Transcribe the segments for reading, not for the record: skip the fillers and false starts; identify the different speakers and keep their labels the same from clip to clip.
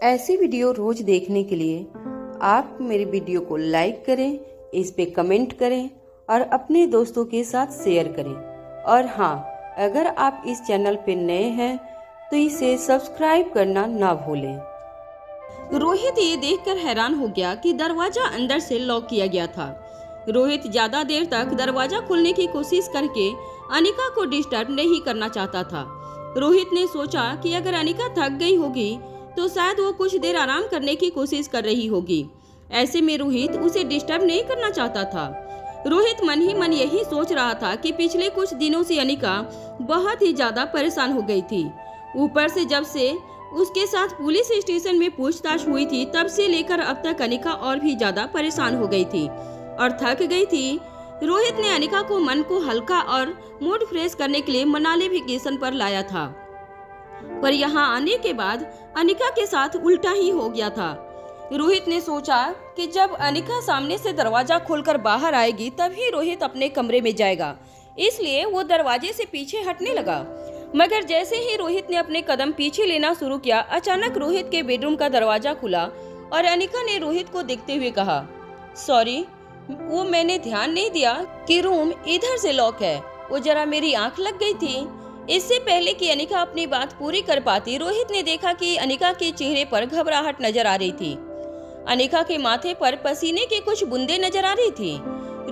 Speaker 1: ऐसी वीडियो रोज देखने के लिए आप मेरे वीडियो को लाइक करें, इस पे कमेंट करें और अपने दोस्तों के साथ शेयर करें। और हाँ, अगर आप इस चैनल पे नए हैं तो इसे सब्सक्राइब करना ना भूलें।
Speaker 2: रोहित ये देखकर हैरान हो गया कि दरवाजा अंदर से लॉक किया गया था। रोहित ज्यादा देर तक दरवाजा खोलने की कोशिश करके अनिका को डिस्टर्ब नहीं करना चाहता था। रोहित ने सोचा कि अगर अनिका थक गई होगी तो शायद वो कुछ देर आराम करने की कोशिश कर रही होगी। ऐसे में रोहित उसे डिस्टर्ब नहीं करना चाहता था। रोहित मन ही मन यही सोच रहा था कि पिछले कुछ दिनों से अनिका बहुत ही ज्यादा परेशान हो गई थी। ऊपर से जब से उसके साथ पुलिस स्टेशन में पूछताछ हुई थी, तब से लेकर अब तक अनिका और भी ज्यादा परेशान हो गई थी और थक गई थी। रोहित ने अनिका को मन को हल्का और मूड फ्रेश करने के लिए मनाली वेकेशन पर लाया था, पर यहाँ आने के बाद अनिका के साथ उल्टा ही हो गया था। रोहित ने सोचा कि जब अनिका सामने से दरवाजा खोलकर बाहर आएगी तभी रोहित अपने कमरे में जाएगा, इसलिए वो दरवाजे से पीछे हटने लगा। मगर जैसे ही रोहित ने अपने कदम पीछे लेना शुरू किया, अचानक रोहित के बेडरूम का दरवाजा खुला और अनिका ने रोहित को देखते हुए कहा, सॉरी, वो मैंने ध्यान नहीं दिया कि रूम इधर से लॉक है, वो जरा मेरी आंख लग गई थी। इससे पहले कि अनिका अपनी बात पूरी कर पाती, रोहित ने देखा कि अनिका के चेहरे पर घबराहट नजर आ रही थी। अनिका के माथे पर पसीने की कुछ बूंदें नजर आ रही थी।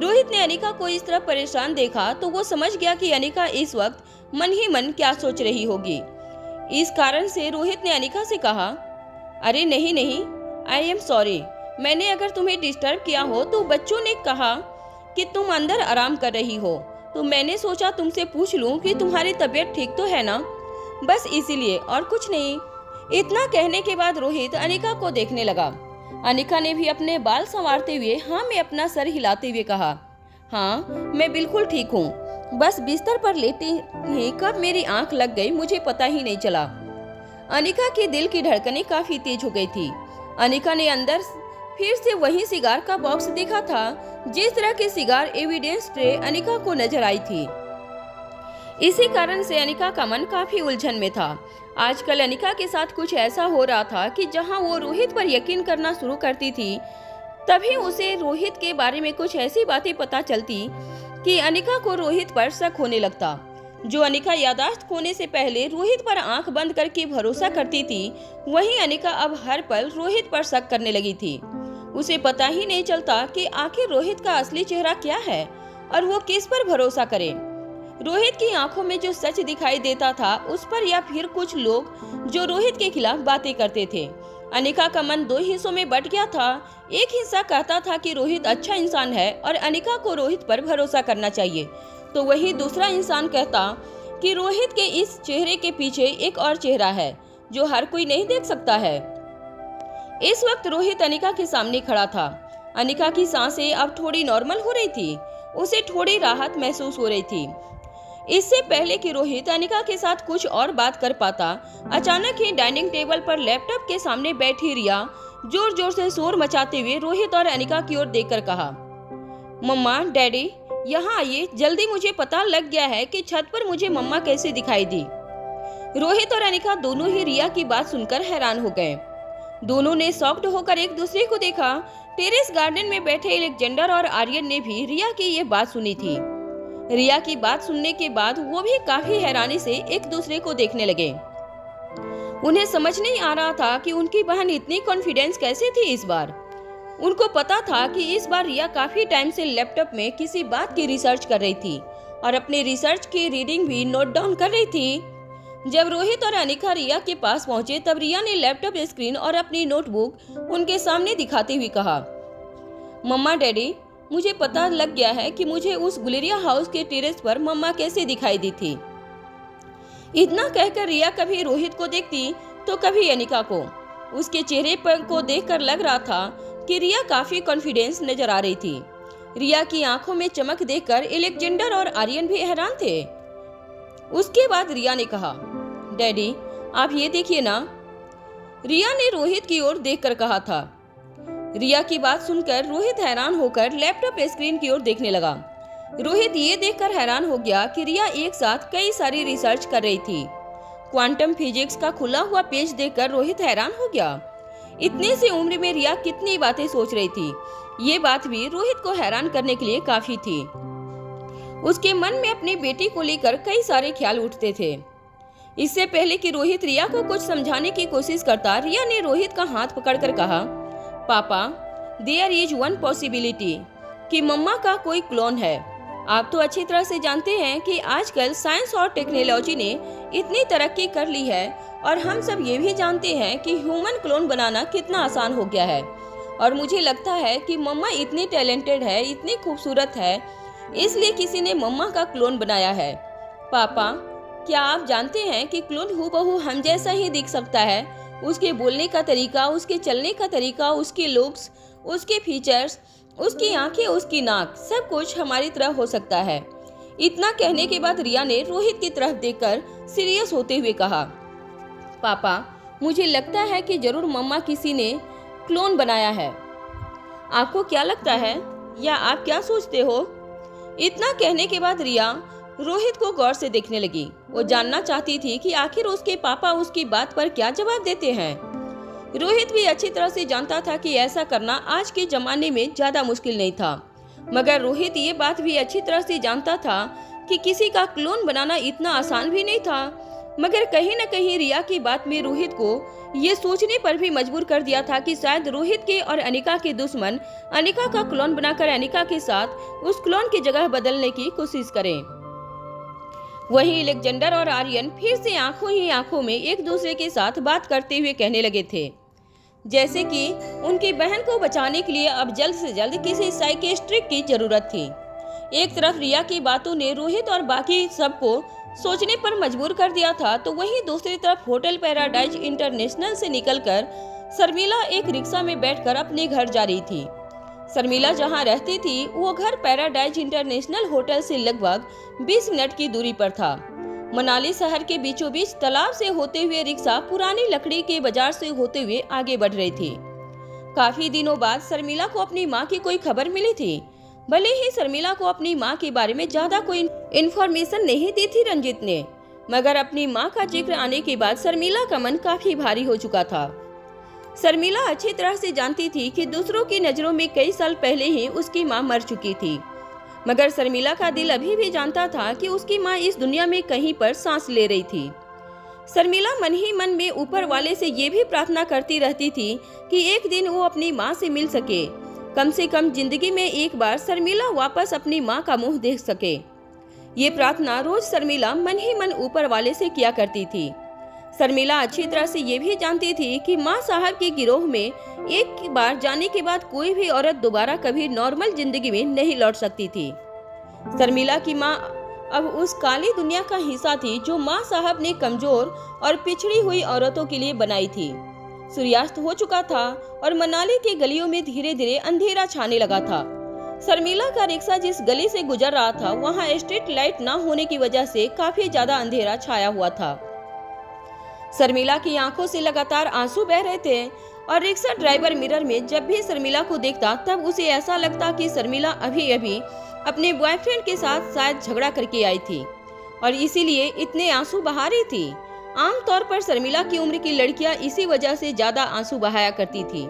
Speaker 2: रोहित ने अनिका को इस तरह परेशान देखा तो वो समझ गया कि अनिका इस वक्त मन ही मन क्या सोच रही होगी। इस कारण से रोहित ने अनिका से कहा, अरे नहीं नहीं, आई एम सॉरी, मैंने अगर तुम्हें डिस्टर्ब किया हो तो बच्चों ने कहा कि तुम अंदर आराम कर रही हो, तो मैंने सोचा तुमसे पूछ लूं कि तुम्हारी तबीयत ठीक तो है ना, बस इसीलिए, और कुछ नहीं। इतना कहने के बाद रोहित अनिका को देखने लगा। अनिका ने भी अपने बाल संवारते हुए हाँ में अपना सर हिलाते हुए कहा, हाँ मैं बिल्कुल ठीक हूँ, बस बिस्तर पर लेटे ही कब मेरी आंख लग गई मुझे पता ही नहीं चला। अनिका के दिल की धड़कनें काफी तेज हो गई थी। अनिका ने अंदर फिर से वही सिगार का बॉक्स देखा था, जिस तरह के सिगार एविडेंस ट्रे अनिका को नजर आई थी। इसी कारण से अनिका का मन काफी उलझन में था। आजकल अनिका के साथ कुछ ऐसा हो रहा था कि जहां वो रोहित पर यकीन करना शुरू करती थी, तभी उसे रोहित के बारे में कुछ ऐसी बातें पता चलती कि अनिका को रोहित पर शक होने लगता। जो अनिका याददाश्त खोने से पहले रोहित पर आंख बंद करके भरोसा करती थी, वहीं अनिका अब हर पल रोहित पर शक करने लगी थी। उसे पता ही नहीं चलता कि आखिर रोहित का असली चेहरा क्या है और वो किस पर भरोसा करे। रोहित की आंखों में जो सच दिखाई देता था उस पर, या फिर कुछ लोग जो रोहित के खिलाफ बातें करते थे। अनिका का मन दो हिस्सों में बट गया था। एक हिस्सा कहता था कि रोहित अच्छा इंसान है और अनिका को रोहित पर भरोसा करना चाहिए, तो वही दूसरा इंसान कहता कि रोहित के इस चेहरे के पीछे एक और चेहरा है जो हर कोई नहीं देख सकता है। इस वक्त रोहित अनिका के सामने खड़ा था। अनिका की सांसें अब थोड़ी नॉर्मल हो रही थी, उसे थोड़ी राहत महसूस हो रही थी। इससे पहले कि रोहित अनिका के साथ कुछ और बात कर पाता, अचानक ही डाइनिंग टेबल पर लैपटॉप के सामने बैठी रिया जोर जोर से शोर मचाते हुए रोहित और अनिका की ओर देखकर कहा, मम्मा, डैडी, यहाँ आइए जल्दी, मुझे पता लग गया है कि छत पर मुझे मम्मा कैसे दिखाई दी। रोहित और अनिका दोनों ही रिया की बात सुनकर हैरान हो गए। दोनों ने शॉक्ड होकर एक दूसरे को देखा। टेरेस गार्डन में बैठे अलेक्जेंडर और आर्यन ने भी रिया की ये बात सुनी थी। रिया की बात सुनने के बाद वो भी काफी हैरानी से एक दूसरे को देखने लगे। उन्हें समझ नहीं आ रहा था कि उनकी बहन इतनी कॉन्फिडेंस कैसे थी इस बार। उनको पता था कि इस बार रिया काफी टाइम से लैपटॉप में किसी बात की रिसर्च कर रही थी और अपने रिसर्च की रीडिंग भी नोट डाउन कर रही थी। जब रोहित और अनिका रिया के पास पहुंचे, तब रिया ने लैपटॉप स्क्रीन और अपनी नोटबुक उनके सामने दिखाते हुए कहा, मम्मा, डैडी, मुझे पता लग गया है कि मुझे उस गुलेरिया हाउस के टेरेस पर मम्मा कैसे दिखाई दी थी। इतना कहकर रिया कभी रोहित को देखती तो कभी अनिका को। उसके चेहरे पर को देखकर लग रहा था कि रिया काफी कॉन्फिडेंस नजर आ रही थी। रिया की आंखों में चमक देखकर अलेक्जेंडर और आर्यन भी हैरान थे। उसके बाद रिया ने कहा, डैडी, आप ये देखिए ना। रिया ने रोहित की ओर देखकर कहा था। रिया की बात सुनकर रोहित हैरान होकर लैपटॉप स्क्रीन की ओर देखने लगा। रोहित ये देखकर हैरान हो गया कि रिया एक साथ कई सारी रिसर्च कर रही थी। क्वांटम फिजिक्स का खुला हुआ पेज देखकर रोहित हैरान हो गया। इतने सी उम्र में रिया कितनी बातें सोच रही थी, ये बात भी रोहित को हैरान करने के लिए काफी थी। उसके मन में अपनी बेटी को लेकर कई सारे ख्याल उठते थे। इससे पहले कि रोहित रिया को कुछ समझाने की कोशिश करता, रिया ने रोहित का हाथ पकड़कर कहा, पापा, देयर इज वन पॉसिबिलिटी कि मम्मा का कोई क्लोन है। आप तो अच्छी तरह से जानते हैं कि आजकल साइंस और टेक्नोलॉजी ने इतनी तरक्की कर ली है, और हम सब ये भी जानते हैं कि ह्यूमन क्लोन बनाना कितना आसान हो गया है। और मुझे लगता है कि मम्मा इतनी टैलेंटेड है, इतनी खूबसूरत है, इसलिए किसी ने मम्मा का क्लोन बनाया है। पापा, क्या आप जानते हैं कि क्लोन हूबहू हम जैसा ही दिख सकता है? उसके बोलने का तरीका, उसके चलने का तरीका, उसके लुक्स, उसके फीचर्स, उसकी आंखें, उसकी नाक, सब कुछ हमारी तरह हो सकता है। इतना कहने के बाद रिया ने रोहित की तरफ देखकर सीरियस होते हुए कहा, पापा, मुझे लगता है कि जरूर मम्मा किसी ने क्लोन बनाया है। आपको क्या लगता है, या आप क्या सोचते हो? इतना कहने के बाद रिया रोहित को गौर से देखने लगी। वो जानना चाहती थी कि आखिर उसके पापा उसकी बात पर क्या जवाब देते हैं। रोहित भी अच्छी तरह से जानता था कि ऐसा करना आज के जमाने में ज्यादा मुश्किल नहीं था, मगर रोहित ये बात भी अच्छी तरह से जानता था कि किसी का क्लोन बनाना इतना आसान भी नहीं था। मगर कहीं न कहीं रिया की बात में रोहित को ये सोचने पर भी मजबूर कर दिया था कि शायद रोहित के और अनिका के दुश्मन अनिका का क्लोन बनाकर अनिका के साथ उस क्लोन की जगह बदलने की कोशिश करें। वहीं अलेक्जेंडर और आर्यन फिर से आंखों ही आंखों में एक दूसरे के साथ बात करते हुए कहने लगे थे, जैसे कि उनकी बहन को बचाने के लिए अब जल्द से जल्द किसी साइकियाट्रिस्ट की जरूरत थी। एक तरफ रिया की बातों ने रोहित और बाकी सबको सोचने पर मजबूर कर दिया था, तो वहीं दूसरी तरफ होटल पैराडाइज इंटरनेशनल से निकलकर शर्मिला एक रिक्शा में बैठकर अपने घर जा रही थी। शर्मिला जहां रहती थी वो घर पैराडाइज इंटरनेशनल होटल से लगभग 20 मिनट की दूरी पर था। मनाली शहर के बीचों बीच तालाब से होते हुए रिक्शा पुरानी लकड़ी के बाजार से होते हुए आगे बढ़ रही थी। काफी दिनों बाद शर्मिला को अपनी माँ की कोई खबर मिली थी। भले ही शर्मिला को अपनी माँ के बारे में ज्यादा कोई इन्फॉर्मेशन नहीं दी थी रंजित ने, मगर अपनी माँ का जिक्र आने के बाद शर्मिला का मन काफी भारी हो चुका था। शर्मिला अच्छी तरह से जानती थी कि दूसरों की नजरों में कई साल पहले ही उसकी माँ मर चुकी थी, मगर शर्मिला का दिल अभी भी जानता था कि उसकी माँ इस दुनिया में कहीं पर सांस ले रही थी। शर्मिला मन ही मन में ऊपर वाले से ये भी प्रार्थना करती रहती थी कि एक दिन वो अपनी माँ से मिल सके, कम से कम जिंदगी में एक बार शर्मिला वापस अपनी माँ का मुंह देख सके। ये प्रार्थना रोज शर्मिला मन ही मन ऊपर वाले से किया करती थी। शर्मिला अच्छी तरह से ये भी जानती थी कि माँ साहब के गिरोह में एक बार जाने के बाद कोई भी औरत दोबारा कभी नॉर्मल जिंदगी में नहीं लौट सकती थी। शर्मिला की माँ अब उस काली दुनिया का हिस्सा थी जो माँ साहब ने कमजोर और पिछड़ी हुई औरतों के लिए बनाई थी। सूर्यास्त हो चुका था और मनाली की गलियों में धीरे धीरे अंधेरा छाने लगा था। शर्मिला का रिक्शा जिस गली से गुजर रहा था वहाँ स्ट्रीट लाइट न होने की वजह से काफी ज्यादा अंधेरा छाया हुआ था। शर्मिला की आंखों से लगातार आंसू बह रहे थे और रिक्शा ड्राइवर मिरर में जब भी शर्मिला को देखता तब उसे ऐसा लगता कि शर्मिला अभी अभी अपने बॉयफ्रेंड के साथ शायद झगड़ा करके आई थी और इसीलिए इतने आंसू बहा रही थी। आमतौर पर शर्मिला की उम्र की लड़कियां इसी वजह से ज्यादा आंसू बहाया करती थी,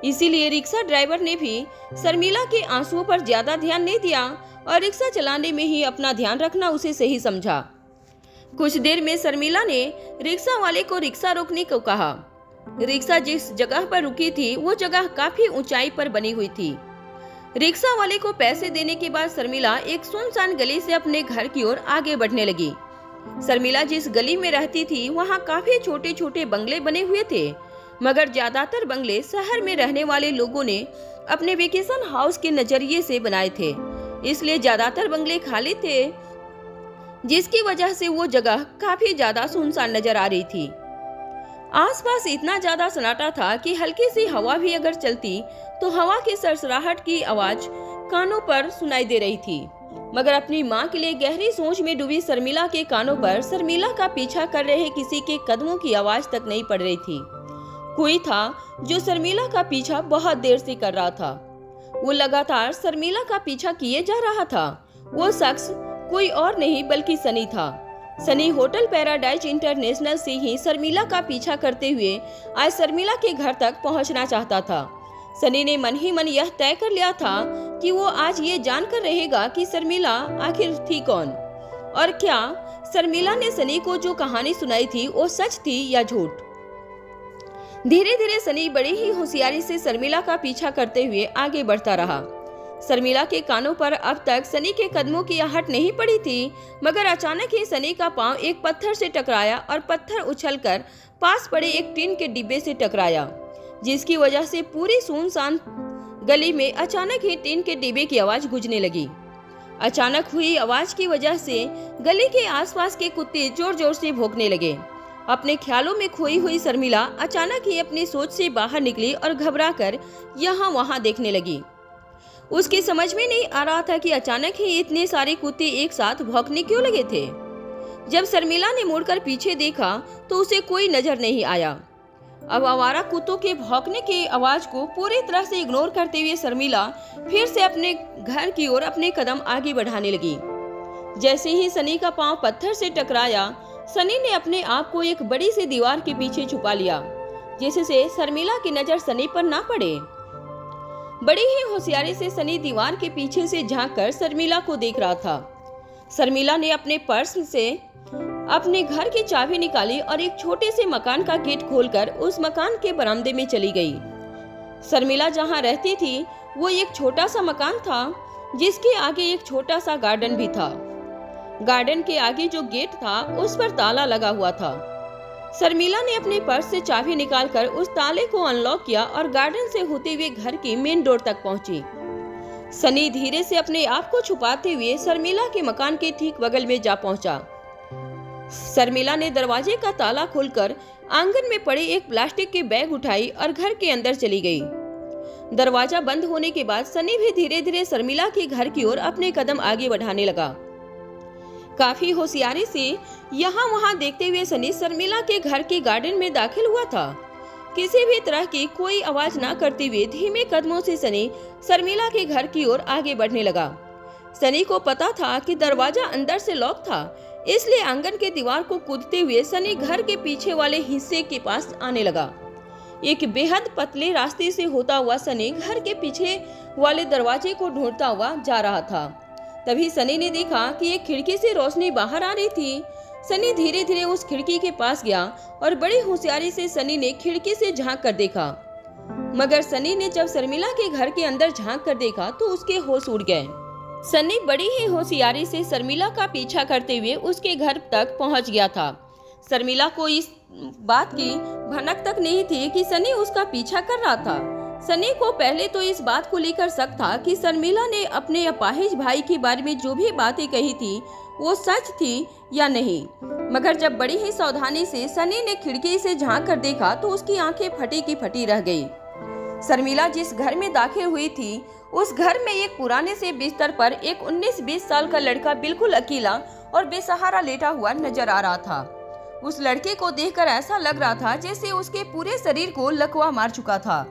Speaker 2: इसीलिए रिक्शा ड्राइवर ने भी शर्मिला के आंसुओं पर ज्यादा ध्यान नहीं दिया और रिक्शा चलाने में ही अपना ध्यान रखना उसे सही समझा। कुछ देर में शर्मिला ने रिक्शा वाले को रिक्शा रोकने को कहा। रिक्शा जिस जगह पर रुकी थी वो जगह काफी ऊंचाई पर बनी हुई थी। रिक्शा वाले को पैसे देने के बाद शर्मिला एक सुनसान गली से अपने घर की ओर आगे बढ़ने लगी। शर्मिला जिस गली में रहती थी वहाँ काफी छोटे छोटे बंगले बने हुए थे, मगर ज्यादातर बंगले शहर में रहने वाले लोगों ने अपने वेकेशन हाउस के नजरिए से बनाए थे, इसलिए ज्यादातर बंगले खाली थे, जिसकी वजह से वो जगह काफी ज्यादा सुनसान नजर आ रही थी। आसपास इतना ज्यादा सन्नाटा था कि हल्की सी हवा भी अगर चलती तो हवा की सरसराहट की आवाज कानों पर सुनाई दे रही थी, मगर अपनी माँ के लिए गहरी सोच में डूबी शर्मिला के कानों पर शर्मिला का पीछा कर रहे किसी के कदमों की आवाज तक नहीं पड़ रही थी। कोई था जो शर्मिला का पीछा बहुत देर से कर रहा था। वो लगातार शर्मिला का पीछा किए जा रहा था। वो शख्स कोई और नहीं बल्कि सनी था। सनी होटल पैराडाइज इंटरनेशनल से ही शर्मिला का पीछा करते हुए आज शर्मिला के घर तक पहुंचना चाहता था। सनी ने मन ही मन यह तय कर लिया था कि वो आज ये जानकर रहेगा कि शर्मिला आखिर थी कौन, और क्या शर्मिला ने सनी को जो कहानी सुनाई थी वो सच थी या झूठ। धीरे धीरे सनी बड़ी ही होशियारी से शर्मिला का पीछा करते हुए आगे बढ़ता रहा। शर्मिला के कानों पर अब तक सनी के कदमों की आहट नहीं पड़ी थी, मगर अचानक ही सनी का पांव एक पत्थर से टकराया और पत्थर उछलकर पास पड़े एक टीन के डिब्बे से टकराया, जिसकी वजह से पूरी सुनसान गली में अचानक ही टीन के डिब्बे की आवाज गूंजने लगी। अचानक हुई आवाज की वजह से गली के आसपास के कुत्ते जोर जोर से भौंकने लगे। अपने ख्यालों में खोई हुई शर्मिला अचानक ही अपनी सोच से बाहर निकली और घबराकर यहाँ वहाँ देखने लगी। उसकी समझ में नहीं आ रहा था कि अचानक ही इतने सारे कुत्ते एक साथ भौंकने क्यों लगे थे। जब शर्मिला ने मुड़कर पीछे देखा तो उसे कोई नजर नहीं आया। अब आवारा कुत्तों के भौंकने की आवाज को पूरी तरह से इग्नोर करते हुए शर्मिला फिर से अपने घर की ओर अपने कदम आगे बढ़ाने लगी। जैसे ही सनी का पांव पत्थर से टकराया, सनी ने अपने आप को एक बड़ी सी दीवार के पीछे छुपा लिया, जिससे शर्मिला की नजर सनी पर ना पड़े। बड़ी ही होशियारी से सनी दीवार के पीछे से झांककर शर्मिला को देख रहा था। शर्मिला ने अपने पर्स से अपने घर की चाबी निकाली और एक छोटे से मकान का गेट खोलकर उस मकान के बरामदे में चली गई। शर्मिला जहां रहती थी वो एक छोटा सा मकान था, जिसके आगे एक छोटा सा गार्डन भी था। गार्डन के आगे जो गेट था उस पर ताला लगा हुआ था। शर्मिला ने अपने पर्स से चाबी निकालकर उस ताले को अनलॉक किया और गार्डन से होते हुए घर की मेन डोर तक पहुंची। सनी धीरे से अपने आप को छुपाते हुए शर्मिला के मकान के ठीक बगल में जा पहुंचा। शर्मिला ने दरवाजे का ताला खोलकर आंगन में पड़े एक प्लास्टिक के बैग उठाई और घर के अंदर चली गई। दरवाजा बंद होने के बाद सनी भी धीरे धीरे शर्मिला के घर की ओर अपने कदम आगे बढ़ाने लगा। काफी होशियारी से यहाँ वहाँ देखते हुए सनी शर्मिला के घर के गार्डन में दाखिल हुआ था। किसी भी तरह की कोई आवाज ना करते हुए धीमे कदमों से सनी शर्मिला के घर की ओर आगे बढ़ने लगा। सनी को पता था कि दरवाजा अंदर से लॉक था, इसलिए आंगन के दीवार को कूदते हुए सनी घर के पीछे वाले हिस्से के पास आने लगा। एक बेहद पतले रास्ते से होता हुआ सनी घर के पीछे वाले दरवाजे को ढूंढता हुआ जा रहा था। तभी सनी ने देखा कि एक खिड़की से रोशनी बाहर आ रही थी। सनी धीरे धीरे उस खिड़की के पास गया और बड़ी होशियारी से सनी ने खिड़की से झांक कर देखा, मगर सनी ने जब शर्मिला के घर के अंदर झांक कर देखा तो उसके होश उड़ गए। सनी बड़ी ही होशियारी से शर्मिला का पीछा करते हुए उसके घर तक पहुंच गया था। शर्मिला को इस बात की भनक तक नहीं थी कि सनी उसका पीछा कर रहा था। सनी को पहले तो इस बात को लेकर शक था कि शर्मिला ने अपने अपाहिज भाई के बारे में जो भी बातें कही थी वो सच थी या नहीं, मगर जब बड़ी ही सावधानी से सनी ने खिड़की से झांक कर देखा तो उसकी आंखें फटी की फटी रह गई। शर्मिला जिस घर में दाखिल हुई थी उस घर में एक पुराने से बिस्तर पर एक 19-20 साल का लड़का बिल्कुल अकेला और बेसहारा लेटा हुआ नजर आ रहा था। उस लड़के को देखकर ऐसा लग रहा था जैसे उसके पूरे शरीर को लकवा मार चुका था।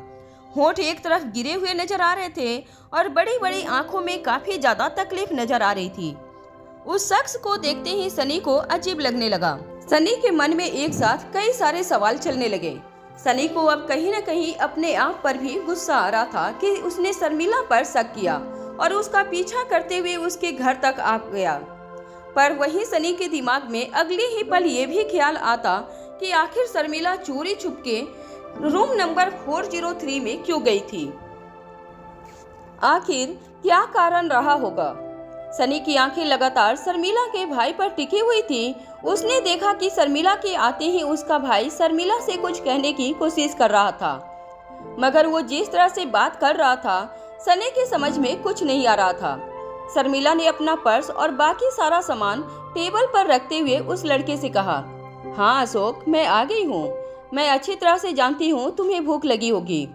Speaker 2: होंठ एक तरफ गिरे हुए नजर आ रहे थे और बड़ी बड़ी आंखों में काफी ज्यादा तकलीफ नजर आ रही थी। उस शख्स को देखते ही सनी को अजीब लगने लगा। सनी के मन में एक साथ कई सारे सवाल चलने लगे। सनी को अब कहीं न कहीं अपने आप पर भी गुस्सा आ रहा था कि उसने शर्मिला पर शक किया और उसका पीछा करते हुए उसके घर तक आ गया। पर वहीं सनी के दिमाग में अगले ही पल ये भी ख्याल आता कि आखिर शर्मिला चोरी छुपके रूम नंबर 403 में क्यों गई थी। आखिर क्या कारण रहा होगा। सनी की आंखें लगातार शर्मिला के भाई पर टिकी हुई थी। उसने देखा कि शर्मिला के आते ही उसका भाई शर्मिला से कुछ कहने की कोशिश कर रहा था, मगर वो जिस तरह से बात कर रहा था सनी की समझ में कुछ नहीं आ रहा था। शर्मिला ने अपना पर्स और बाकी सारा सामान टेबल पर रखते हुए उस लड़के से कहा, हाँ अशोक, मैं आ गई हूँ। मैं अच्छी तरह से जानती हूँ तुम्हें भूख लगी होगी।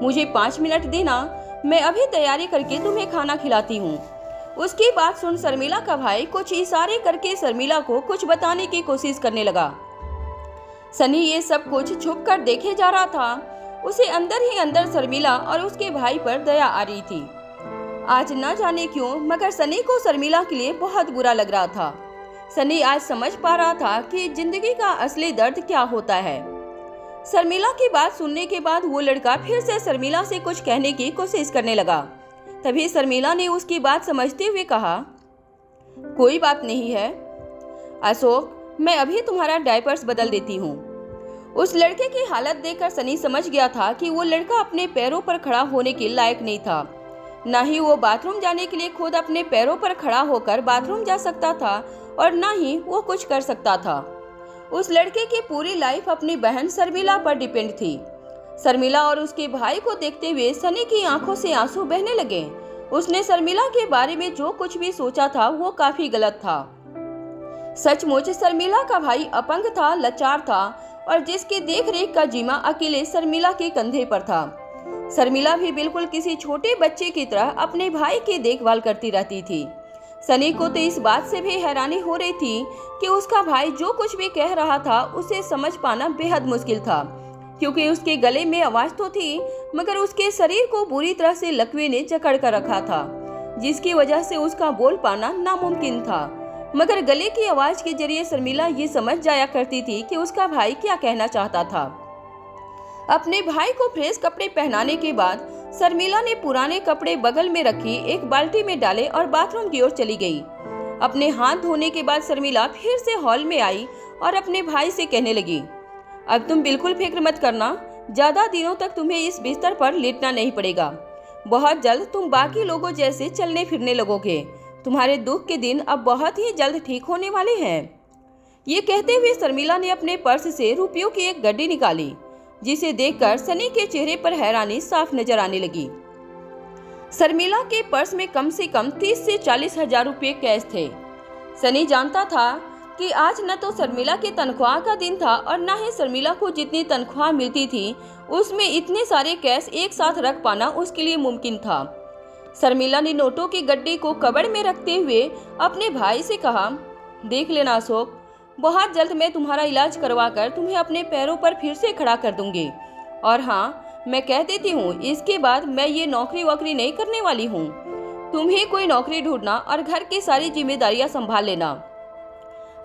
Speaker 2: मुझे 5 मिनट देना, मैं अभी तैयारी करके तुम्हें खाना खिलाती हूँ। उसकी बात सुन शर्मिला का भाई कुछ इशारे करके शर्मिला को कुछ बताने की कोशिश करने लगा। सनी ये सब कुछ छुप कर देखे जा रहा था। उसे अंदर ही अंदर शर्मिला और उसके भाई पर दया आ रही थी। आज न जाने क्यों, मगर सनी को शर्मिला के लिए बहुत बुरा लग रहा था। सनी आज समझ पा रहा था कि जिंदगी का असली दर्द क्या होता है। शर्मिला की बात सुनने के बाद वो लड़का फिर से शर्मिला से कुछ कहने की कोशिश करने लगा। तभी शर्मिला ने उसकी बात समझते हुए कहा, कोई बात नहीं है अशोक, मैं अभी तुम्हारा डायपर्स बदल देती हूँ। उस लड़के की हालत देखकर सनी समझ गया था कि वो लड़का अपने पैरों पर खड़ा होने के लायक नहीं था। न ही वो बाथरूम जाने के लिए खुद अपने पैरों पर खड़ा होकर बाथरूम जा सकता था और न ही वो कुछ कर सकता था। उस लड़के की पूरी लाइफ अपनी बहन शर्मिला पर डिपेंड थी। शर्मिला और उसके भाई को देखते हुए सनी की आंखों से आंसू बहने लगे। उसने शर्मिला के बारे में जो कुछ भी सोचा था वो काफी गलत था। सचमुच शर्मिला का भाई अपंग था, लाचार था और जिसकी देखरेख का जिम्मा अकेले शर्मिला के कंधे पर था। शर्मिला भी बिल्कुल किसी छोटे बच्चे की तरह अपने भाई की देखभाल करती रहती थी। सनी को तो इस बात से भी हैरानी हो रही थी कि उसका भाई जो कुछ भी कह रहा था उसे समझ पाना बेहद मुश्किल था, क्योंकि उसके गले में आवाज तो थी मगर उसके शरीर को बुरी तरह से लकवे ने जकड़ कर रखा था, जिसकी वजह से उसका बोल पाना नामुमकिन था। मगर गले की आवाज के जरिए शर्मिला ये समझ जाया करती थी कि उसका भाई क्या कहना चाहता था। अपने भाई को फ्रेश कपड़े पहनाने के बाद शर्मिला ने पुराने कपड़े बगल में रखी एक बाल्टी में डाले और बाथरूम की ओर चली गई। अपने हाथ धोने के बाद शर्मिला फिर से हॉल में आई और अपने भाई से कहने लगी, अब तुम बिल्कुल फिक्र मत करना, ज्यादा दिनों तक तुम्हें इस बिस्तर पर लेटना नहीं पड़ेगा। बहुत जल्द तुम बाकी लोगों जैसे चलने फिरने लगोगे। तुम्हारे दुख के दिन अब बहुत ही जल्द ठीक होने वाले हैं। ये कहते हुए शर्मिला ने अपने पर्स से रुपयों की एक गड्डी निकाली, जिसे देखकर सनी के चेहरे पर हैरानी साफ नजर आने लगी। शर्मिला के पर्स में कम से कम 30 से 40 हजार रुपये कैश थे। सनी जानता था कि आज न तो शर्मिला की तनख्वाह का दिन था और न ही शर्मिला को जितनी तनख्वाह मिलती थी उसमें इतने सारे कैश एक साथ रख पाना उसके लिए मुमकिन था। शर्मिला ने नोटों की गड्डी को कबड़ में रखते हुए अपने भाई से कहा, देख लेना अशोक, बहुत जल्द मैं तुम्हारा इलाज करवाकर तुम्हें अपने पैरों पर फिर से खड़ा कर दूंगी। और हाँ, मैं कह देती हूँ, इसके बाद मैं ये नौकरी वोकरी नहीं करने वाली हूँ। तुम ही कोई नौकरी ढूंढना और घर की सारी जिम्मेदारियां संभाल लेना।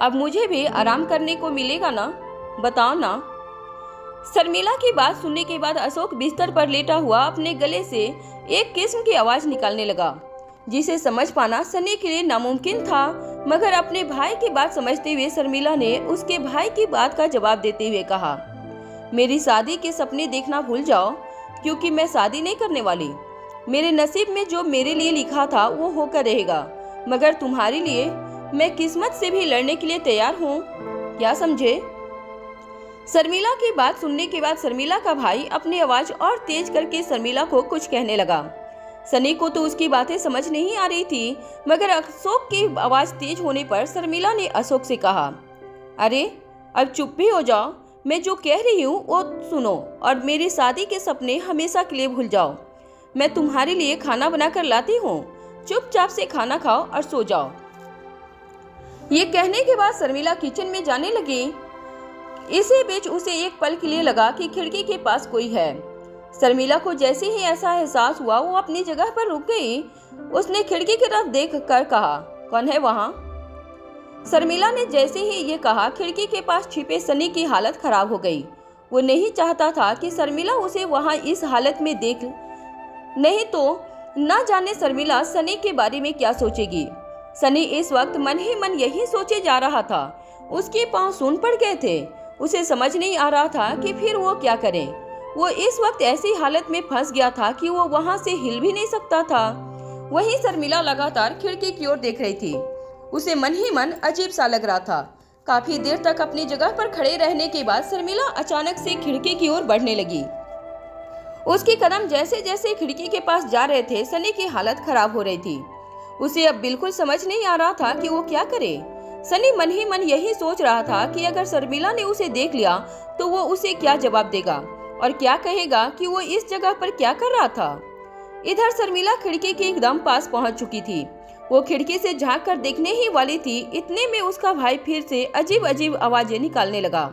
Speaker 2: अब मुझे भी आराम करने को मिलेगा ना, बताओ ना। शर्मिला की बात सुनने के बाद अशोक बिस्तर पर लेटा हुआ अपने गले से एक किस्म की आवाज निकालने लगा, जिसे समझ पाना सनी के लिए नामुमकिन था। मगर अपने भाई की बात समझते हुए शर्मिला ने उसके भाई की बात का जवाब देते हुए कहा, मेरी शादी के सपने देखना भूल जाओ, क्योंकि मैं शादी नहीं करने वाली। मेरे नसीब में जो मेरे लिए लिखा था वो होकर रहेगा, मगर तुम्हारे लिए मैं किस्मत से भी लड़ने के लिए तैयार हूँ, क्या समझे। शर्मिला की बात सुनने के बाद शर्मिला का भाई अपनी आवाज और तेज करके शर्मिला को कुछ कहने लगा। सनी को तो उसकी बातें समझ नहीं आ रही थी, मगर अशोक की आवाज तेज होने पर शर्मिला ने अशोक से कहा, अरे अब चुप भी हो जाओ, मैं जो कह रही हूँ वो सुनो और मेरी शादी के सपने हमेशा के लिए भूल जाओ। मैं तुम्हारे लिए खाना बनाकर लाती हूँ, चुपचाप से खाना खाओ और सो जाओ। ये कहने के बाद शर्मिला किचन में जाने लगी। इसी बीच उसे एक पल के लिए लगा कि खिड़की के पास कोई है। शर्मिला को जैसे ही ऐसा एहसास हुआ वो अपनी जगह पर रुक गई। उसने खिड़की की तरफ देख कर कहा, कौन है वहाँ। शर्मिला ने जैसे ही ये कहा, खिड़की के पास छिपे सनी की हालत खराब हो गई। वो नहीं चाहता था कि शर्मिला उसे वहाँ इस हालत में देख, नहीं तो न जाने शर्मिला सनी के बारे में क्या सोचेगी। सनी इस वक्त मन ही मन यही सोचे जा रहा था। उसके पांव सून पड़ गए थे। उसे समझ नहीं आ रहा था कि फिर वो क्या करे। वो इस वक्त ऐसी हालत में फंस गया था कि वो वहां से हिल भी नहीं सकता था। वहीं शर्मिला लगातार खिड़की की ओर देख रही थी। उसे मन ही मन अजीब सा लग रहा था। काफी देर तक अपनी जगह पर खड़े रहने के बाद शर्मिला अचानक से खिड़की की ओर बढ़ने लगी। उसके कदम जैसे जैसे खिड़की के पास जा रहे थे, सनी की हालत खराब हो रही थी। उसे अब बिल्कुल समझ नहीं आ रहा था कि वो क्या करे। सनी मन ही मन यही सोच रहा था कि अगर शर्मिला ने उसे देख लिया तो वो उसे क्या जवाब देगा और क्या कहेगा कि वो इस जगह पर क्या कर रहा था। इधर शर्मिला खिड़की के एकदम पास पहुंच चुकी थी। वो खिड़की से झांक कर देखने ही वाली थी, इतने में उसका भाई फिर से अजीब अजीब आवाजें निकालने लगा।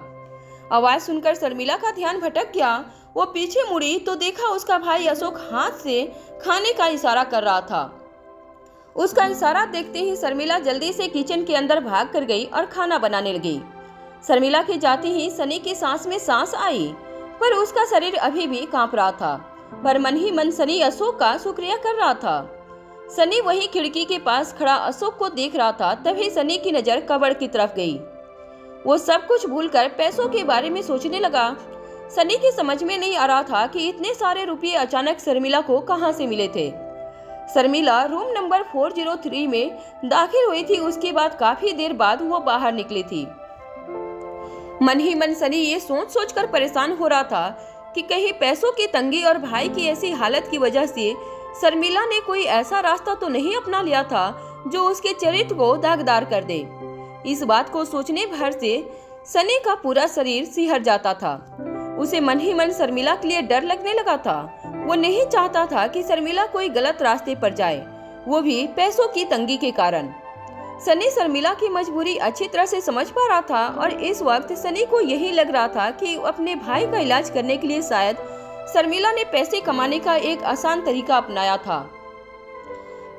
Speaker 2: आवाज सुनकर शर्मिला का ध्यान भटक गया। वो पीछे मुड़ी तो देखा उसका भाई अशोक हाथ से खाने का इशारा कर रहा था। उसका इशारा देखते ही शर्मिला जल्दी से किचन के अंदर भाग कर गई और खाना बनाने लगी। शर्मिला के जाते ही सनी की सांस में सांस आई, पर उसका शरीर अभी भी कांप रहा था। पर मन ही मन सनी अशोक का शुक्रिया कर रहा था। सनी वही खिड़की के पास खड़ा अशोक को देख रहा था। तभी सनी की नजर कबर्ड की तरफ गई। वो सब कुछ भूलकर पैसों के बारे में सोचने लगा। सनी की समझ में नहीं आ रहा था कि इतने सारे रुपये अचानक शर्मिला को कहां से मिले थे। शर्मिला रूम नंबर 403 में दाखिल हुई थी। उसके बाद काफी देर बाद वो बाहर निकली थी। मन ही मन सनी ये सोच सोचकर परेशान हो रहा था कि कहीं पैसों की तंगी और भाई की ऐसी हालत की वजह से शर्मिला ने कोई ऐसा रास्ता तो नहीं अपना लिया था जो उसके चरित्र को दागदार कर दे। इस बात को सोचने भर से सनी का पूरा शरीर सिहर जाता था। उसे मन ही मन शर्मिला के लिए डर लगने लगा था। वो नहीं चाहता था कि शर्मिला कोई गलत रास्ते पर जाए, वो भी पैसों की तंगी के कारण। सनी शर्मिला की मजबूरी अच्छी तरह से समझ पा रहा था और इस वक्त सनी को यही लग रहा था कि अपने भाई का इलाज करने के लिए शायद शर्मिला ने पैसे कमाने का एक आसान तरीका अपनाया था।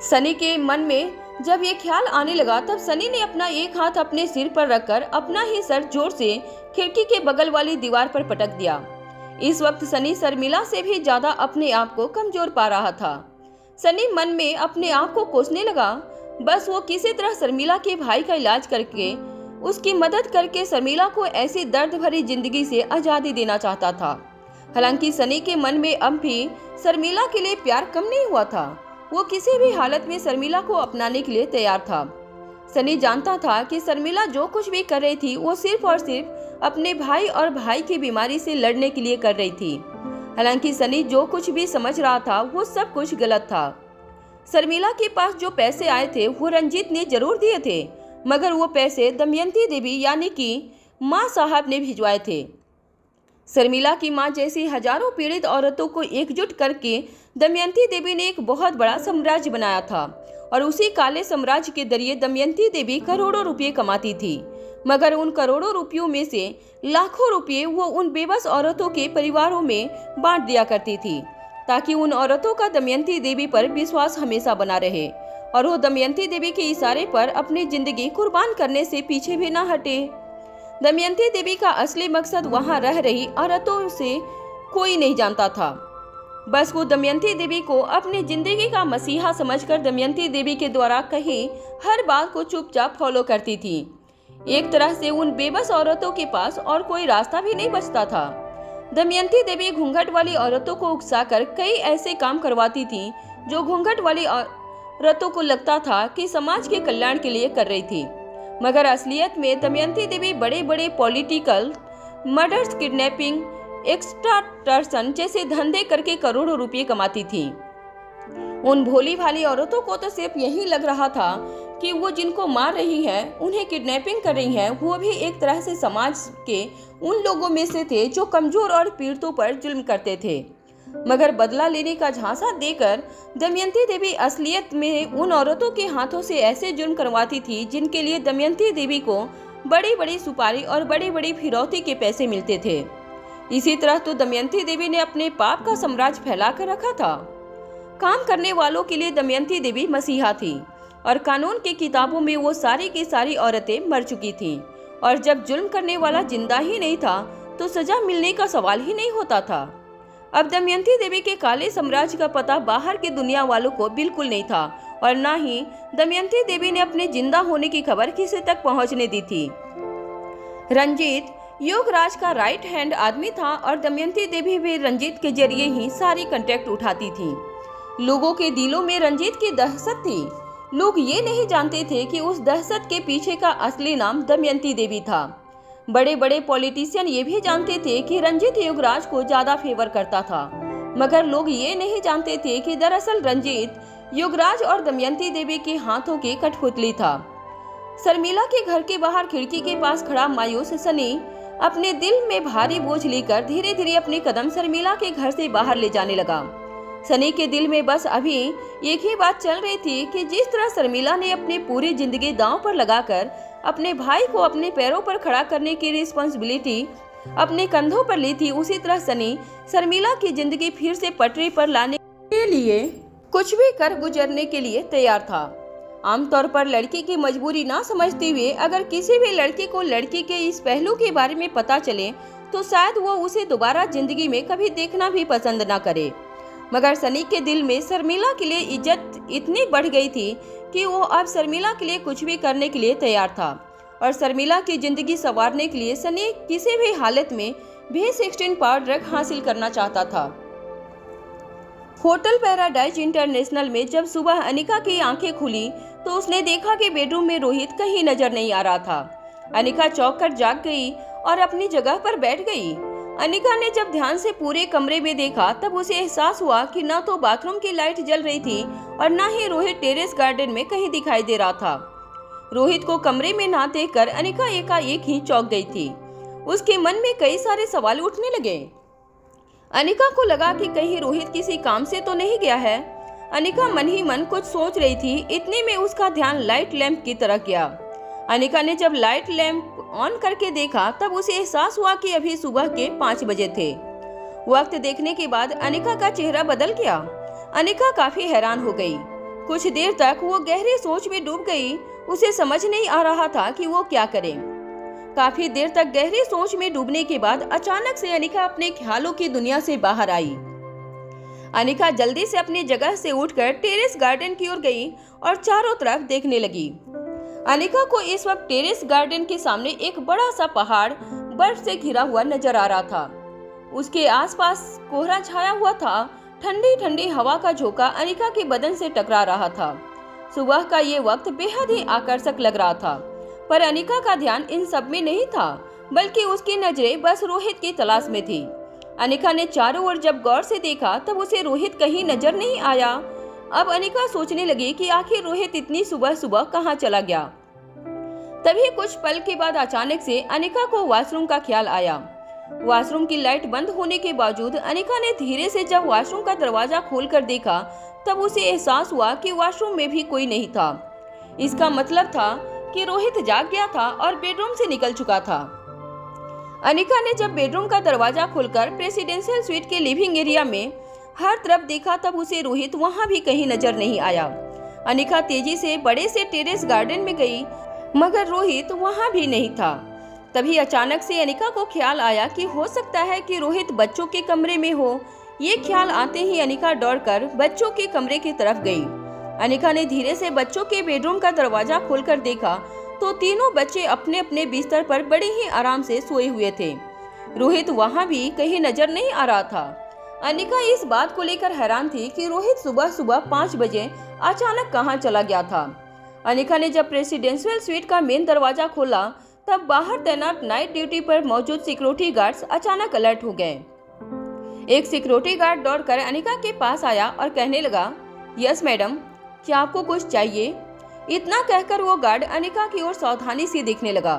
Speaker 2: सनी के मन में जब ये ख्याल आने लगा तब सनी ने अपना एक हाथ अपने सिर पर रखकर अपना ही सर जोर से खिड़की के बगल वाली दीवार पर पटक दिया। इस वक्त सनी शर्मिला से भी ज्यादा अपने आप को कमजोर पा रहा था। सनी मन में अपने आप को कोसने लगा। बस वो किसी तरह शर्मिला के भाई का इलाज करके उसकी मदद करके शर्मिला को ऐसी दर्द भरी जिंदगी से आजादी देना चाहता था। हालांकि सनी के मन में अब भी शर्मिला के लिए प्यार कम नहीं हुआ था। वो किसी भी हालत में शर्मिला को अपनाने के लिए तैयार था। सनी जानता था कि शर्मिला जो कुछ भी कर रही थी वो सिर्फ और सिर्फ अपने भाई और भाई की बीमारी से लड़ने के लिए कर रही थी। हालांकि सनी जो कुछ भी समझ रहा था वो सब कुछ गलत था। शर्मिला के पास जो पैसे आए थे वो रंजीत ने जरूर दिए थे, मगर वो पैसे दमयंती देवी यानी कि माँ साहब ने भिजवाए थे। शर्मिला की माँ जैसी हजारों पीड़ित औरतों को एकजुट करके दमयंती देवी ने एक बहुत बड़ा साम्राज्य बनाया था और उसी काले साम्राज्य के जरिए दमयंती देवी करोड़ों रुपये कमाती थी। मगर उन करोड़ों रुपयों में से लाखों रुपये वो उन बेबस औरतों के परिवारों में बांट दिया करती थी, ताकि उन औरतों का दमयंती देवी पर विश्वास हमेशा बना रहे और वो दमयंती देवी के इशारे पर अपनी जिंदगी कुर्बान करने से पीछे भी ना हटे। दमयंती देवी का असली मकसद वहां रह रही औरतों से कोई नहीं जानता था। बस वो दमयंती देवी को अपनी जिंदगी का मसीहा समझकर दमयंती देवी के द्वारा कही हर बात को चुपचाप फॉलो करती थी। एक तरह से उन बेबस औरतों के पास और कोई रास्ता भी नहीं बचता था। दमयंती देवी घूंघट वाली औरतों को उकसाकर कई ऐसे काम करवाती थी जो घूंघट वाली औरतों को लगता था कि समाज के कल्याण के लिए कर रही थी, मगर असलियत में दमयंती देवी बड़े बड़े पॉलिटिकल मर्डर्स, किडनैपिंग, एक्सटॉर्शन जैसे धंधे करके करोड़ों रुपये कमाती थी। उन भोली भाली औरतों को तो सिर्फ यही लग रहा था कि वो जिनको मार रही है, उन्हें किडनैपिंग कर रही है, वो भी एक तरह से समाज के उन लोगों में से थे जो कमजोर और पीड़ितों पर जुल्म करते थे। मगर बदला लेने का झांसा देकर दमयंती देवी असलियत में उन औरतों के हाथों से ऐसे जुल्म करवाती थी जिनके लिए दमयंती देवी को बड़ी बड़ी सुपारी और बड़ी बड़ी फिरौती के पैसे मिलते थे। इसी तरह तो दमयंती देवी ने अपने पाप का साम्राज्य फैला कर रखा था। काम करने वालों के लिए दमयंती देवी मसीहा थी और कानून की किताबों में वो सारी की सारी औरतें मर चुकी थीं, और जब जुल्म करने वाला जिंदा ही नहीं था तो सजा मिलने का सवाल ही नहीं होता था। अब दमयंती देवी के काले साम्राज्य का पता बाहर की दुनिया वालों को बिल्कुल नहीं था और न ही दमयंती देवी ने अपने जिंदा होने की खबर किसी तक पहुंचने दी थी। रंजीत योगराज का राइट हैंड आदमी था और दमयंती देवी भी रंजीत के जरिए ही सारी कांटेक्ट उठाती थी। लोगों के दिलों में रंजीत की दहशत थी। लोग ये नहीं जानते थे कि उस दहशत के पीछे का असली नाम दमयंती देवी था। बड़े बड़े पॉलिटिशियन ये भी जानते थे कि रंजीत योगराज को ज्यादा फेवर करता था, मगर लोग ये नहीं जानते थे कि दरअसल रंजीत योगराज और दमयंती देवी के हाथों की कठपुतली था। शर्मिला के घर के बाहर खिड़की के पास खड़ा मायूस सनी अपने दिल में भारी बोझ लेकर धीरे धीरे अपने कदम शर्मिला के घर से बाहर ले जाने लगा। सनी के दिल में बस अभी एक ही बात चल रही थी कि जिस तरह शर्मिला ने अपनी पूरी जिंदगी दांव पर लगाकर अपने भाई को अपने पैरों पर खड़ा करने की रिस्पॉन्सिबिलिटी अपने कंधों पर ली थी, उसी तरह सनी शर्मिला की जिंदगी फिर से पटरी पर लाने के लिए कुछ भी कर गुजरने के लिए तैयार था। आमतौर पर लड़की की मजबूरी ना समझते हुए अगर किसी भी लड़के को लड़की के इस पहलू के बारे में पता चले तो शायद वो उसे दोबारा जिंदगी में कभी देखना भी पसंद ना करे। मगर सनी के दिल में शर्मिला के लिए इज्जत इतनी बढ़ गई थी कि वो अब शर्मिला के लिए कुछ भी करने के लिए तैयार था और शर्मिला की जिंदगी संवारने के लिए सनी किसी भी हालत में B16 पावर ड्रग हासिल करना चाहता था। होटल पैराडाइज इंटरनेशनल में जब सुबह अनिका की आंखें खुली तो उसने देखा कि बेडरूम में रोहित कहीं नजर नहीं आ रहा था। अनिका चौंक कर जाग गई और अपनी जगह पर बैठ गई। अनिका ने जब ध्यान से पूरे कमरे में देखा तब उसे एहसास हुआ कि न तो बाथरूम की लाइट जल रही थी और न ही रोहित टेरेस गार्डन में कहीं दिखाई दे रहा था। रोहित को कमरे में ना देखकर अनिका एकाएक ही चौंक गई थी। उसके मन में कई सारे सवाल उठने लगे। अनिका को लगा कि कहीं रोहित किसी काम से तो नहीं गया है। अनिका मन ही मन कुछ सोच रही थी, इतने में उसका ध्यान लाइट लैंप की तरफ गया। अनिका ने जब लाइट लैंप ऑन करके देखा तब उसे एहसास हुआ कि अभी सुबह के 5 बजे थे। वक्त देखने के बाद अनिका का चेहरा बदल गया। अनिका काफी हैरान हो गई। कुछ देर तक वो गहरी सोच में डूब गई। उसे समझ नहीं आ रहा था कि वो क्या करे। काफी देर तक गहरी सोच में डूबने के बाद अचानक से अनिका अपने ख्यालों की दुनिया से बाहर आई। अनिका जल्दी से अपनी जगह से उठकर टेरेस गार्डन की ओर गई और चारों तरफ देखने लगी। अनिका को इस वक्त टेरेस गार्डन के सामने एक बड़ा सा पहाड़ बर्फ से घिरा हुआ नजर आ रहा था। उसके आसपास कोहरा छाया हुआ था। ठंडी ठंडी हवा का झोंका अनिका के बदन से टकरा रहा था। सुबह का ये वक्त बेहद ही आकर्षक लग रहा था, पर अनिका का ध्यान इन सब में नहीं था, बल्कि उसकी नजरें बस रोहित की तलाश में थी। अनिका ने चारों ओर जब गौर से देखा तब उसे रोहित कहीं नजर नहीं आया। अब अनिका सोचने लगी कि आखिर रोहित इतनी सुबह सुबह कहाँ चला गया। तभी कुछ पल के बाद अचानक से अनिका को वॉशरूम का ख्याल आया। वॉशरूम की लाइट बंद होने के बावजूद अनिका ने धीरे से जब वॉशरूम का दरवाजा खोलकर देखा तब उसे एहसास हुआ कि वॉशरूम में भी कोई नहीं था। इसका मतलब था कि रोहित जाग गया था और बेडरूम से निकल चुका था। अनिका ने जब बेडरूम का दरवाजा खोलकर प्रेसिडेंशियल स्वीट के लिविंग एरिया में हर तरफ देखा तब उसे रोहित वहां भी कहीं नजर नहीं आया। अनिका तेजी से बड़े से टेरेस गार्डन में गई, मगर रोहित वहां भी नहीं था। तभी अचानक से अनिका को ख्याल आया कि हो सकता है कि रोहित बच्चों के कमरे में हो। ये ख्याल आते ही अनिका दौड़कर बच्चों के कमरे की तरफ गई। अनिका ने धीरे से बच्चों के बेडरूम का दरवाजा खोलकर देखा तो तीनों बच्चे अपने अपने बिस्तर पर बड़े ही आराम से सोए हुए थे। रोहित वहां भी कहीं नजर नहीं आ रहा था। अनिका इस बात को लेकर हैरान थी कि रोहित सुबह सुबह 5 बजे अचानक कहां चला गया था। अनिका ने जब प्रेसिडेंशियल स्वीट का मेन दरवाजा खोला तब बाहर तैनात नाइट ड्यूटी पर मौजूद सिक्योरिटी गार्ड्स अचानक अलर्ट हो गए। एक सिक्योरिटी गार्ड दौड़कर अनिका के पास आया और कहने लगा, यस मैडम, क्या आपको कुछ चाहिए? इतना कहकर वो गार्ड अनिका की ओर सावधानी से देखने लगा।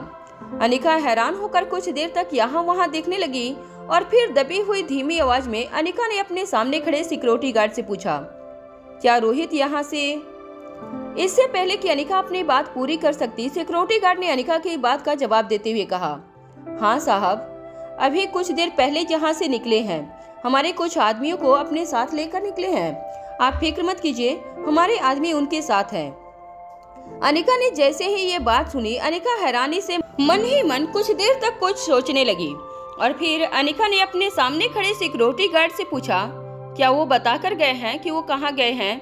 Speaker 2: अनिका हैरान होकर कुछ देर तक यहाँ वहाँ देखने लगी और फिर दबी हुई धीमी आवाज में अनिका ने अपने सामने खड़े सिक्योरिटी गार्ड से पूछा, क्या रोहित यहाँ से? इससे पहले कि अनिका अपनी बात पूरी कर सकती, सिक्योरिटी गार्ड ने अनिका की बात का जवाब देते हुए कहा, हाँ साहब, अभी कुछ देर पहले यहाँ से निकले हैं। हमारे कुछ आदमियों को अपने साथ लेकर निकले हैं। आप फिक्र मत कीजिए, हमारे आदमी उनके साथ हैं। अनिका ने जैसे ही ये बात सुनी, अनिका हैरानी से मन ही मन कुछ देर तक कुछ सोचने लगी और फिर अनिका ने अपने सामने खड़े सिक्योरिटी गार्ड से पूछा, क्या वो बताकर गए हैं कि वो कहाँ गए हैं?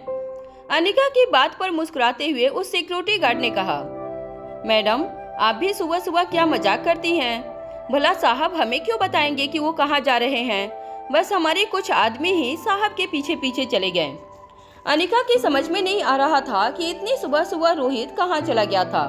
Speaker 2: अनिका की बात पर मुस्कुराते हुए उस सिक्योरिटी गार्ड ने कहा, मैडम, आप भी सुबह सुबह क्या मजाक करती हैं? भला साहब हमें क्यों बताएंगे कि वो कहाँ जा रहे हैं? बस हमारे कुछ आदमी ही साहब के पीछे पीछे चले गए। अनिका की समझ में नहीं आ रहा था कि इतनी सुबह सुबह रोहित कहाँ चला गया था।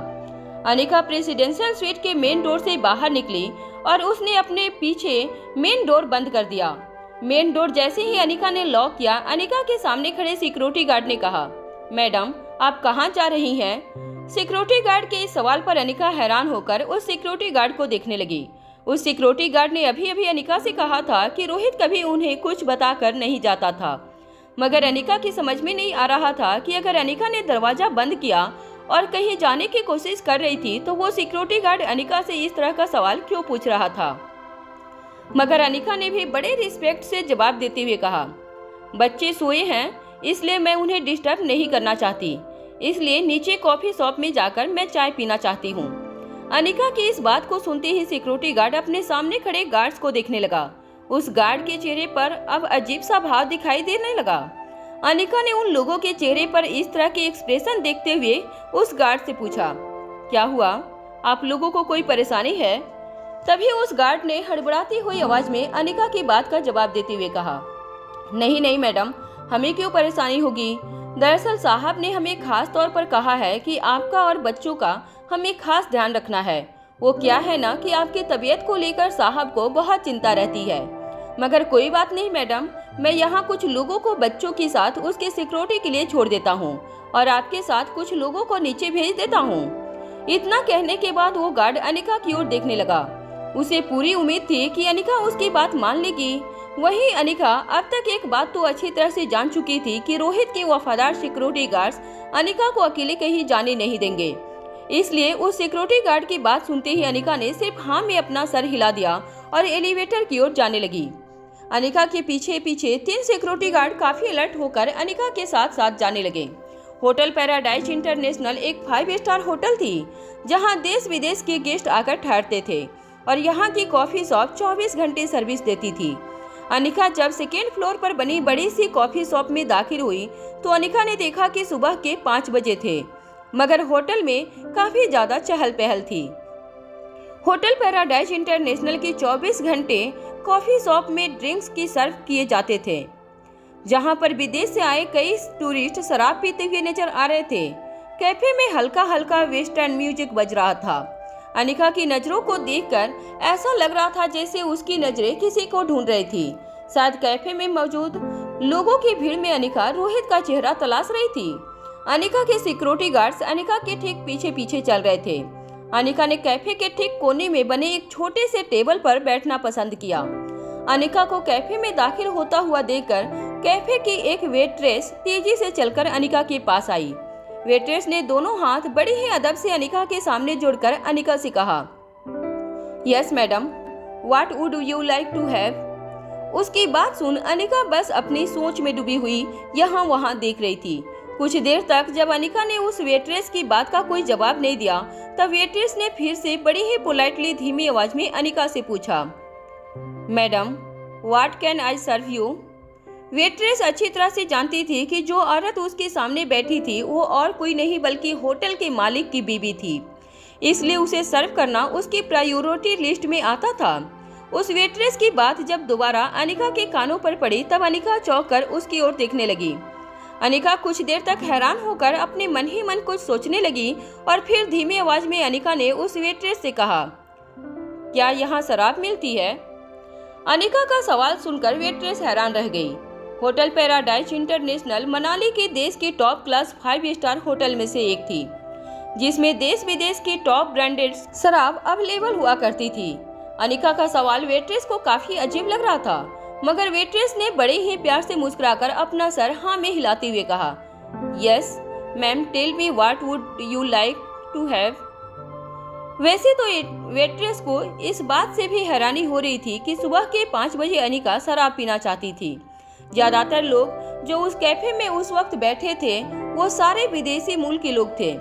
Speaker 2: अनिका प्रेसिडेंशियल स्वीट के मेन डोर से बाहर निकली और उसने अपने पीछे मेन डोर बंद कर दिया। मेन डोर जैसे ही अनिका ने लॉक किया, अनिका के सामने खड़े सिक्योरिटी गार्ड ने कहा, मैडम, आप कहाँ जा रही हैं? सिक्योरिटी गार्ड के इस सवाल पर अनिका हैरान होकर उस सिक्योरिटी गार्ड को देखने लगी। उस सिक्योरिटी गार्ड ने अभी अभी अनिका से कहा था कि रोहित कभी उन्हें कुछ बताकर नहीं जाता था, मगर अनिका की समझ में नहीं आ रहा था कि अगर अनिका ने दरवाजा बंद किया और कहीं जाने की कोशिश कर रही थी तो वो सिक्योरिटी गार्ड अनिका से इस तरह का सवाल क्यों पूछ रहा था। मगर अनिका ने भी बड़े रिस्पेक्ट से जवाब देते हुए कहा, बच्चे सोए हैं इसलिए मैं उन्हें डिस्टर्ब नहीं करना चाहती। इसलिए नीचे कॉफी शॉप में जाकर मैं चाय पीना चाहती हूँ। अनिका की इस बात को सुनते ही सिक्योरिटी गार्ड अपने सामने खड़े गार्ड्स को देखने लगा। उस गार्ड के चेहरे पर अब अजीब सा भाव दिखाई देने लगा। अनिका ने उन लोगों के चेहरे पर इस तरह के एक्सप्रेशन देखते हुए उस गार्ड से पूछा, क्या हुआ, आप लोगों को कोई परेशानी है? तभी उस गार्ड ने हड़बड़ाती हुई आवाज में अनिका की बात का जवाब देते हुए कहा, नहीं नहीं मैडम, हमें क्यों परेशानी होगी। दरअसल साहब ने हमें खास तौर पर कहा है कि आपका और बच्चों का हमें खास ध्यान रखना है। वो क्या है ना कि आपकी तबीयत को लेकर साहब को बहुत चिंता रहती है। मगर कोई बात नहीं मैडम, मैं यहाँ कुछ लोगों को बच्चों के साथ उसके सिक्योरिटी के लिए छोड़ देता हूँ और आपके साथ कुछ लोगों को नीचे भेज देता हूँ। इतना कहने के बाद वो गार्ड अनिका की ओर देखने लगा। उसे पूरी उम्मीद थी कि अनिका उसकी बात मान लेगी। वहीं अनिका अब तक एक बात तो अच्छी तरह से जान चुकी थी कि रोहित के वफादार सिक्योरिटी गार्ड्स अनिका को अकेले कहीं जाने नहीं देंगे। इसलिए उस सिक्योरिटी गार्ड की बात सुनते ही अनिका ने सिर्फ हाँ में अपना सर हिला दिया और एलिवेटर की ओर जाने लगी। अनिका के पीछे पीछे 3 सिक्योरिटी गार्ड काफी अलर्ट होकर अनिका के साथ साथ जाने लगे। होटल पैराडाइज इंटरनेशनल एक 5 स्टार होटल थी, जहां देश विदेश के गेस्ट आकर ठहरते थे और यहाँ की कॉफी शॉप 24 घंटे सर्विस देती थी। अनिका जब सेकेंड फ्लोर पर बनी बड़ी सी कॉफी शॉप में दाखिल हुई तो अनिका ने देखा कि सुबह के 5 बजे थे, मगर होटल में काफी ज्यादा चहल पहल थी। होटल पैराडाइज इंटरनेशनल की 24 घंटे कॉफी शॉप में ड्रिंक्स की सर्व किए जाते थे, जहां पर विदेश से आए कई टूरिस्ट शराब पीते हुए नजर आ रहे थे। कैफे में हल्का हल्का वेस्टर्न म्यूजिक बज रहा था। अनिका की नजरों को देखकर ऐसा लग रहा था जैसे उसकी नजरें किसी को ढूंढ रही थी। शायद कैफे में मौजूद लोगों की भीड़ में अनिका रोहित का चेहरा तलाश रही थी। अनिका के सिक्योरिटी गार्ड्स अनिका के ठीक पीछे पीछे चल रहे थे। अनिका ने कैफे के ठीक कोने में बने एक छोटे से टेबल पर बैठना पसंद किया। अनिका को कैफे में दाखिल होता हुआ देखकर कैफे की एक वेट्रेस तेजी से चलकर अनिका के पास आई। वेट्रेस ने दोनों हाथ बड़ी ही अदब से अनिका के सामने जोड़कर अनिका से कहा, yes madam, what would you like to have. उसकी बात सुन अनिका बस अपनी सोच में डूबी हुई यहाँ वहाँ देख रही थी। कुछ देर तक जब अनिका ने उस वेट्रेस की बात का कोई जवाब नहीं दिया, तब वेट्रेस ने फिर से बड़ी ही पोलाइटली धीमी आवाज में अनिका से पूछा, madam, what can I serve you. Waitress अच्छी तरह से जानती थी कि जो औरत उसके सामने बैठी थी वो और कोई नहीं बल्कि होटल के मालिक की बीवी थी, इसलिए उसे सर्व करना उसकी प्रायोरिटी लिस्ट में आता था। उस वेट्रेस की बात जब दोबारा अनिका के कानों पर पड़ी तब अनिका चौंक कर उसकी ओर देखने लगी। अनिका कुछ देर तक हैरान होकर अपने मन ही मन कुछ सोचने लगी और फिर धीमी आवाज में अनिका ने उस वेट्रेस से कहा, क्या यहाँ शराब मिलती है। अनिका का सवाल सुनकर वेट्रेस हैरान रह गई। होटल पैराडाइज इंटरनेशनल मनाली के देश की टॉप क्लास 5 स्टार होटल में से एक थी, जिसमें देश विदेश की टॉप ब्रांडेड शराब अवेलेबल हुआ करती थी। अनिका का सवाल वेट्रेस को काफी अजीब लग रहा था, मगर वेट्रेस ने बड़े ही प्यार से मुस्कुराकर अपना सर हाँ में हिलाते हुए कहा, yes ma'am, tell me what would you like to have. वैसे तो वेट्रेस को इस बात से भी हैरानी हो रही थी कि सुबह के 5 बजे अनिका शराब पीना चाहती थी। ज्यादातर लोग जो उस कैफे में उस वक्त बैठे थे वो सारे विदेशी मूल के लोग थे,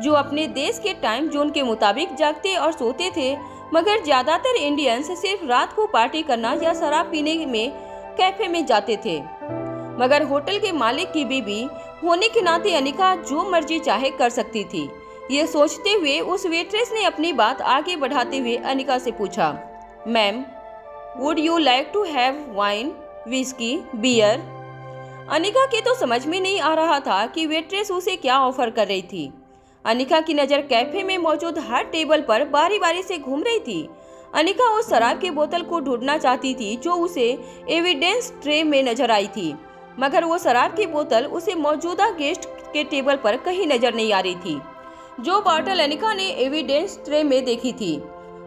Speaker 2: जो अपने देश के टाइम जोन के मुताबिक जागते और सोते थे। मगर ज्यादातर इंडियंस सिर्फ रात को पार्टी करना या शराब पीने में कैफे में जाते थे। मगर होटल के मालिक की बीवी होने के नाते अनिका जो मर्जी चाहे कर सकती थी। ये सोचते हुए उस वेट्रेस ने अपनी बात आगे बढ़ाते हुए अनिका से पूछा, ma'am, would you like to have wine, whisky, beer. Anika के तो समझ में नहीं आ रहा था कि वेट्रेस उसे क्या ऑफर कर रही थी। अनिका की नज़र कैफे में मौजूद हर टेबल पर बारी बारी से घूम रही थी। अनिका उस शराब की बोतल को ढूंढना चाहती थी जो उसे एविडेंस ट्रे में नजर आई थी, मगर वो शराब की बोतल उसे मौजूदा गेस्ट के टेबल पर कहीं नजर नहीं आ रही थी। जो बोतल अनिका ने एविडेंस ट्रे में देखी थी,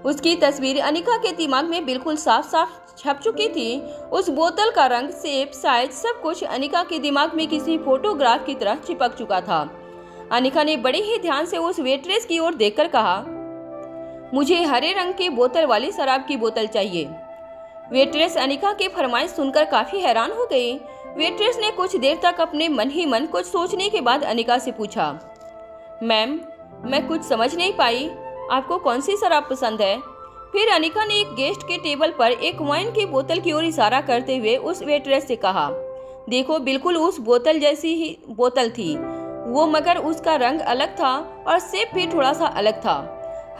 Speaker 2: उसकी तस्वीर अनिका के दिमाग में बिल्कुल साफ साफ छप चुकी थी। उस बोतल का रंग, शेप, साइज सब कुछ अनिका के दिमाग में किसी फोटोग्राफ की तरह चिपक चुका था। अनिका ने बड़े ही ध्यान से उस वेट्रेस की ओर देखकर कहा, मुझे हरे रंग की बोतल वाली शराब की बोतल चाहिए। वेट्रेस अनिका की फरमाइश सुनकर काफी हैरान हो गई। वेट्रेस ने कुछ देर तक अपने मन ही मन कुछ सोचने के बाद अनिका से पूछा, मैम, मैं कुछ समझ नहीं पाई, आपको कौन सी शराब पसंद है? फिर अनिका ने एक गेस्ट के टेबल पर एक वाइन की बोतल की ओर इशारा करते हुए उस वेट्रेस से कहा, देखो, बिल्कुल उस बोतल जैसी ही बोतल थी वो, मगर उसका रंग अलग था और शेप भी थोड़ा सा अलग था।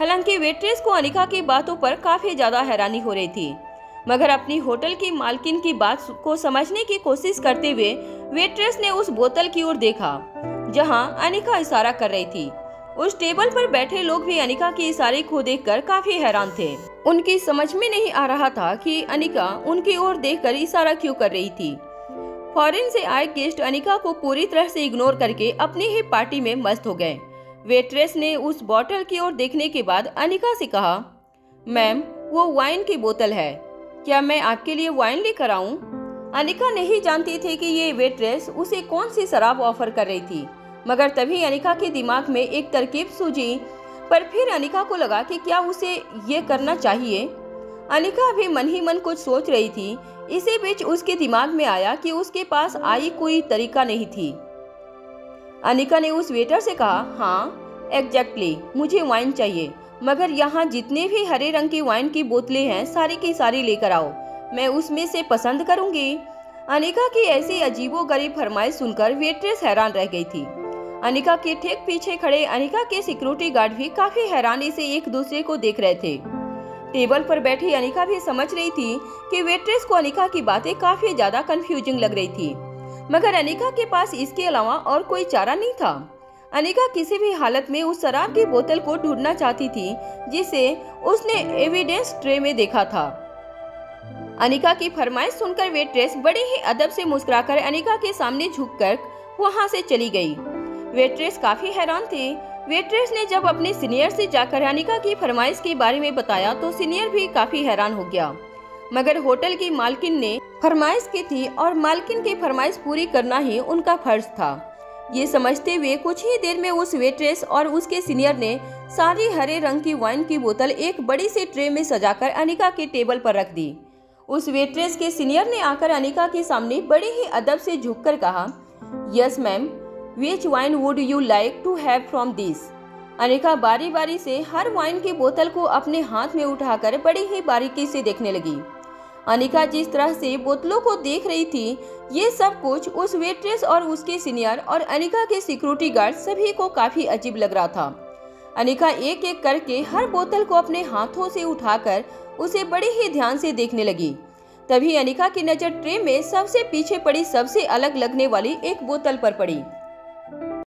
Speaker 2: हालांकि वेट्रेस को अनिका की बातों पर काफी ज्यादा हैरानी हो रही थी, मगर अपनी होटल की मालकिन की बात को समझने की कोशिश करते हुए वेट्रेस ने उस बोतल की ओर देखा जहां अनिका इशारा कर रही थी। उस टेबल पर बैठे लोग भी अनिका के इशारे को देखकर काफी हैरान थे। उनकी समझ में नहीं आ रहा था कि अनिका उनकी ओर देखकर इशारा क्यों कर रही थी। फॉरेन से आए गेस्ट अनिका को पूरी तरह से इग्नोर करके अपनी ही पार्टी में मस्त हो गए। वेट्रेस ने उस बोतल की ओर देखने के बाद अनिका से कहा, मैम, वो वाइन की बोतल है, क्या मैं आपके लिए वाइन लेकर आऊं? अनिका नहीं जानती थी कि ये वेट्रेस उसे कौन सी शराब ऑफर कर रही थी, मगर तभी अनिका के दिमाग में एक तरकीब सूझी। पर फिर अनिका को लगा कि क्या उसे ये करना चाहिए। अनिका भी मन ही मन कुछ सोच रही थी। इसी बीच उसके दिमाग में आया कि उसके पास आई कोई तरीका नहीं थी। अनिका ने उस वेटर से कहा, हाँ एग्जैक्टली, मुझे वाइन चाहिए, मगर यहाँ जितने भी हरे रंग की वाइन की बोतलें हैं सारी की सारी लेकर आओ, मैं उसमें से पसंद करूंगी। अनिका की ऐसी अजीबोगरीब फरमाइश सुनकर वेट्रेस हैरान रह गई थी। अनिका के ठीक पीछे खड़े अनिका के सिक्योरिटी गार्ड भी काफी हैरानी से एक दूसरे को देख रहे थे। टेबल पर बैठी अनिका भी समझ रही थी कि वेट्रेस को अनिका की बातें काफी ज्यादा कंफ्यूजिंग लग रही थी, मगर अनिका के पास इसके अलावा और कोई चारा नहीं था। अनिका किसी भी हालत में उस शराब की बोतल को ढूंढना चाहती थी जिसे उसने एविडेंस ट्रे में देखा था। अनिका की फरमाइश सुनकर वेट्रेस बड़े ही अदब से मुस्कुराकर अनिका के सामने झुककर वहां से चली गई। वेट्रेस काफी हैरान थी। वेट्रेस ने जब अपने सीनियर से जाकर अनिका की फरमाइश के बारे में बताया तो सीनियर भी काफी हैरान हो गया, मगर होटल की मालकिन ने फरमाइश की थी और मालकिन की फरमाइश पूरी करना ही उनका फर्ज था। ये समझते हुए कुछ ही देर में उस वेट्रेस और उसके सीनियर ने सारी हरे रंग की वाइन की बोतल एक बड़ी सी ट्रे में सजाकर अनिका के टेबल पर रख दी। उस वेट्रेस के सीनियर ने आकर अनिका के सामने बड़े ही अदब से झुककर कहा, yes ma'am, which wine would you like to have from this? Anika बारी बारी से हर वाइन की बोतल को अपने हाथ में उठाकर बड़ी ही बारीकी से देखने लगी। अनिका जिस तरह से बोतलों को देख रही थी, ये सब कुछ उस वेट्रेस और उसके सीनियर और अनिका के सिक्योरिटी गार्ड सभी को काफी अजीब लग रहा था। अनिका एक एक करके हर बोतल को अपने हाथों से उठाकर उसे बड़े ही ध्यान से देखने लगी। तभी अनिका की नजर ट्रे में सबसे पीछे पड़ी सबसे अलग लगने वाली एक बोतल पर पड़ी।